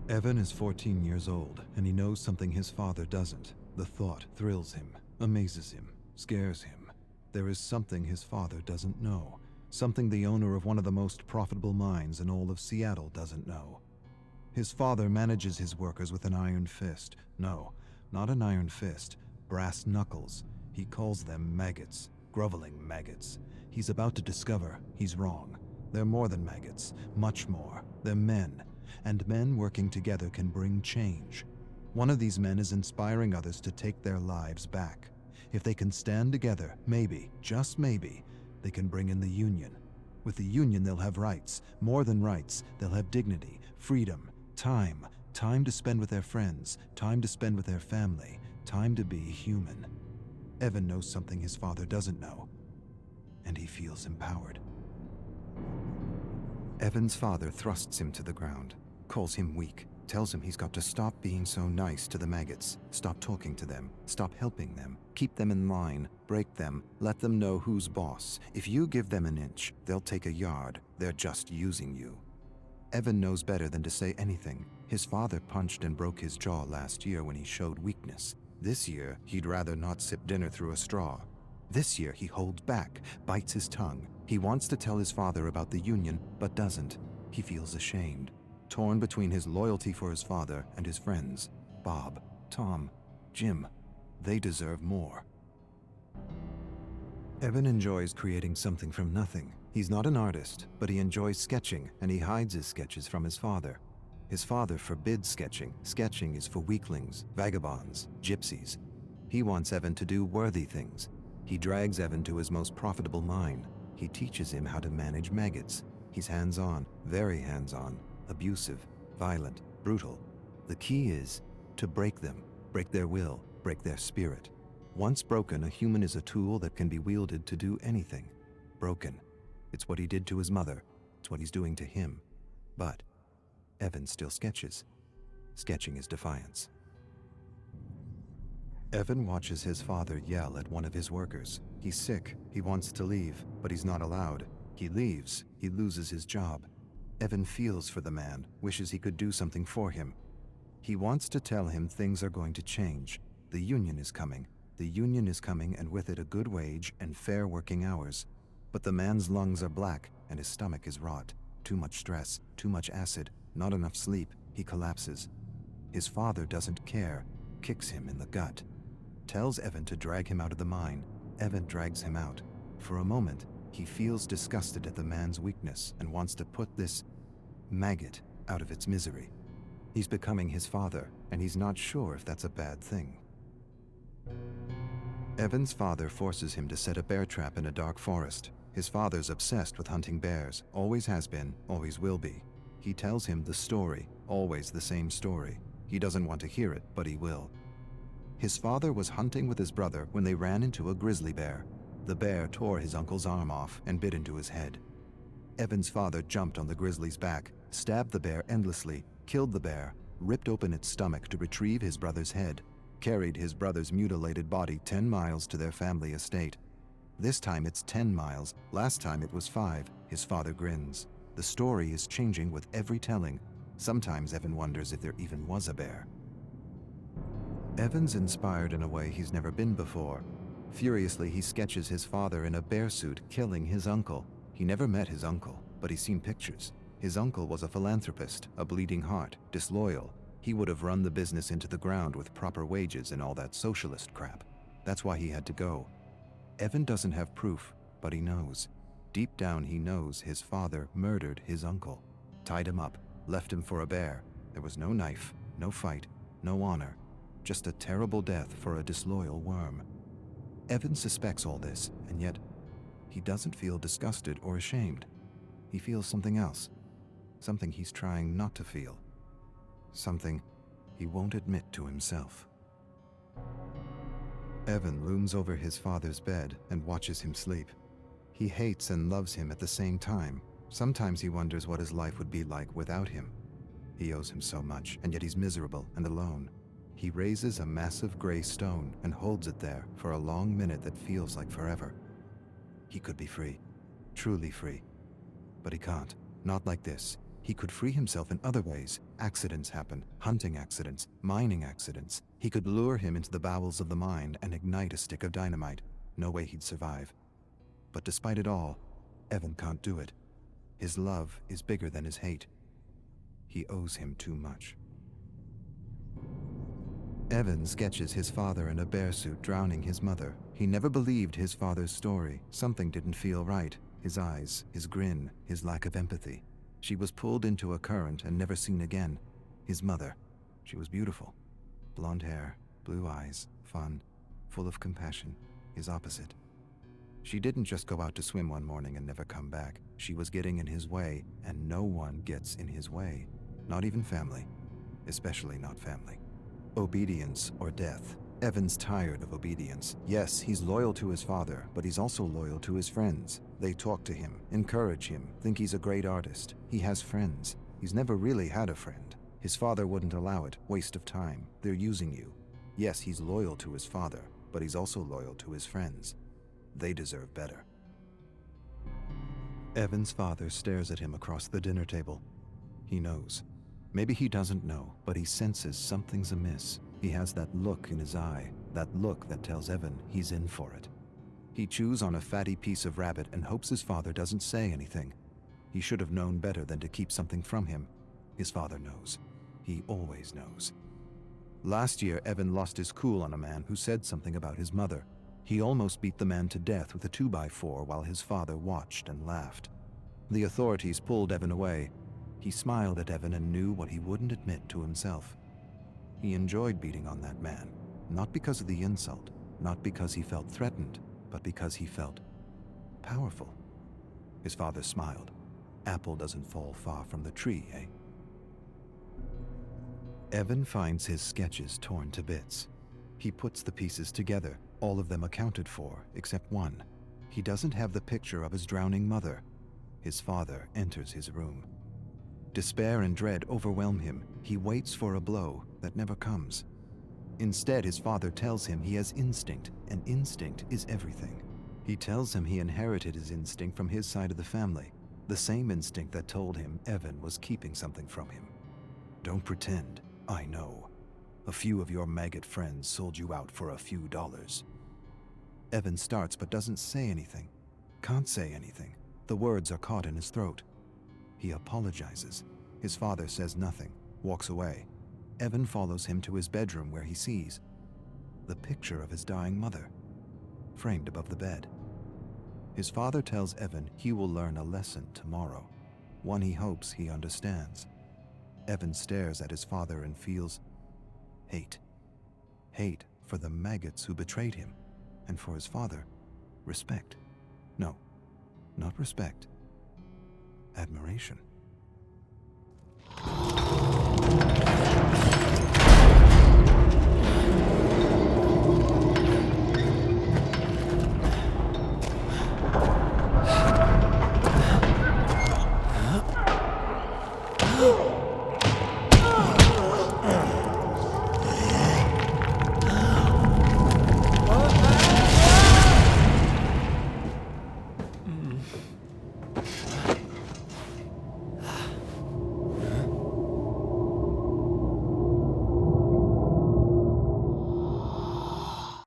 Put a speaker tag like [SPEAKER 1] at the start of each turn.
[SPEAKER 1] Evan is 14 years old, and he knows something his father doesn't. The thought thrills him, amazes him, scares him. There is something his father doesn't know, something the owner of one of the most profitable mines in all of Seattle doesn't know. His father manages his workers with an iron fist. No, not an iron fist, brass knuckles. He calls them maggots, groveling maggots. He's about to discover he's wrong. They're more than maggots, much more. They're men, and men working together can bring change. One of these men is inspiring others to take their lives back. If they can stand together, maybe, just maybe, they can bring in the union. With the union, they'll have rights. More than rights, they'll have dignity, freedom, time to spend with their friends, time to spend with their family, time to be human. Evan knows something his father doesn't know, and he feels empowered. Evan's father thrusts him to the ground, calls him weak, tells him he's got to stop being so nice to the maggots, stop talking to them, stop helping them, keep them in line, break them, let them know who's boss. If you give them an inch, they'll take a yard. They're just using you. Evan knows better than to say anything. His father punched and broke his jaw last year when he showed weakness. This year, he'd rather not sip dinner through a straw. This year, he holds back, bites his tongue. He wants to tell his father about the union, but doesn't. He feels ashamed, torn between his loyalty for his father and his friends. Bob, Tom, Jim, they deserve more. Evan enjoys creating something from nothing. He's not an artist, but he enjoys sketching, and he hides his sketches from his father. His father forbids sketching. Sketching is for weaklings, vagabonds, gypsies. He wants Evan to do worthy things. He drags Evan to his most profitable mine. He teaches him how to manage maggots. He's hands-on, very hands-on, abusive, violent, brutal. The key is to break them, break their will, break their spirit. Once broken, a human is a tool that can be wielded to do anything. Broken. It's what he did to his mother. It's what he's doing to him. But Evan still sketches. Sketching is defiance. Evan watches his father yell at one of his workers. He's sick. He wants to leave, but he's not allowed. He leaves. He loses his job. Evan feels for the man, wishes he could do something for him. He wants to tell him things are going to change. The union is coming. The union is coming, and with it a good wage and fair working hours. But the man's lungs are black and his stomach is rot. Too much stress, too much acid, not enough sleep. He collapses. His father doesn't care, kicks him in the gut. Tells Evan to drag him out of the mine. Evan drags him out. For a moment, he feels disgusted at the man's weakness and wants to put this maggot out of its misery. He's becoming his father, and he's not sure if that's a bad thing. Evan's father forces him to set a bear trap in a dark forest. His father's obsessed with hunting bears, always has been, always will be. He tells him the story, always the same story. He doesn't want to hear it, but he will. His father was hunting with his brother when they ran into a grizzly bear. The bear tore his uncle's arm off and bit into his head. Evan's father jumped on the grizzly's back, stabbed the bear endlessly, killed the bear, ripped open its stomach to retrieve his brother's head, carried his brother's mutilated body 10 miles to their family estate. This time it's 10 miles, last time it was 5, his father grins. The story is changing with every telling. Sometimes Evan wonders if there even was a bear. Evan's inspired in a way he's never been before. Furiously, he sketches his father in a bear suit killing his uncle. He never met his uncle, but he's seen pictures. His uncle was a philanthropist, a bleeding heart, disloyal. He would have run the business into the ground with proper wages and all that socialist crap. That's why he had to go. Evan doesn't have proof, but he knows. Deep down he knows his father murdered his uncle. Tied him up, left him for a bear. There was no knife, no fight, no honor. Just a terrible death for a disloyal worm. Evan suspects all this, and yet he doesn't feel disgusted or ashamed. He feels something else. Something he's trying not to feel. Something he won't admit to himself. Evan looms over his father's bed and watches him sleep. He hates and loves him at the same time. Sometimes he wonders what his life would be like without him. He owes him so much, and yet he's miserable and alone. He raises a massive gray stone and holds it there for a long minute that feels like forever. He could be free, truly free. But he can't. Not like this. He He could free himself in other ways. Accidents happen, hunting accidents, mining accidents. He could lure him into the bowels of the mine and ignite a stick of dynamite. No way he'd survive. But despite it all, Evan can't do it. His love is bigger than his hate. He owes him too much. Evan sketches his father in a bear suit drowning his mother. He never believed his father's story. Something didn't feel right. His eyes, his grin, his lack of empathy. She was pulled into a current and never seen again. His mother. She was beautiful. Blonde hair, blue eyes, fun, full of compassion. His opposite. She didn't just go out to swim one morning and never come back. She was getting in his way, and no one gets in his way. Not even family. Especially not family. Obedience or death. Evan's tired of obedience. Yes, he's loyal to his father, but he's also loyal to his friends. They talk to him, encourage him, think he's a great artist. He has friends. He's never really had a friend. His father wouldn't allow it. Waste of time. They're using you. Yes, he's loyal to his father, but he's also loyal to his friends. They deserve better. Evan's father stares at him across the dinner table. He knows. Maybe he doesn't know, but he senses something's amiss. He has that look in his eye, that look that tells Evan he's in for it. He chews on a fatty piece of rabbit and hopes his father doesn't say anything. He should have known better than to keep something from him. His father knows. He always knows. Last year, Evan lost his cool on a man who said something about his mother. He almost beat the man to death with a 2x4 while his father watched and laughed. The authorities pulled Evan away. He smiled at Evan and knew what he wouldn't admit to himself. He enjoyed beating on that man, not because of the insult, not because he felt threatened, but because he felt powerful. His father smiled. Apple doesn't fall far from the tree, eh? Evan finds his sketches torn to bits. He puts the pieces together, all of them accounted for, except one. He doesn't have the picture of his drowning mother. His father enters his room. Despair and dread overwhelm him. He waits for a blow that never comes. Instead, his father tells him he has instinct, and instinct is everything. He tells him he inherited his instinct from his side of the family, the same instinct that told him Evan was keeping something from him. Don't pretend, I know. A few of your maggot friends sold you out for a few dollars. Evan starts but doesn't say anything. Can't say anything. The words are caught in his throat. He apologizes. His father says nothing, walks away. Evan follows him to his bedroom where he sees the picture of his dying mother, framed above the bed. His father tells Evan he will learn a lesson tomorrow, one he hopes he understands. Evan stares at his father and feels hate. Hate for the maggots who betrayed him, and for his father, respect. No, not respect. Admiration.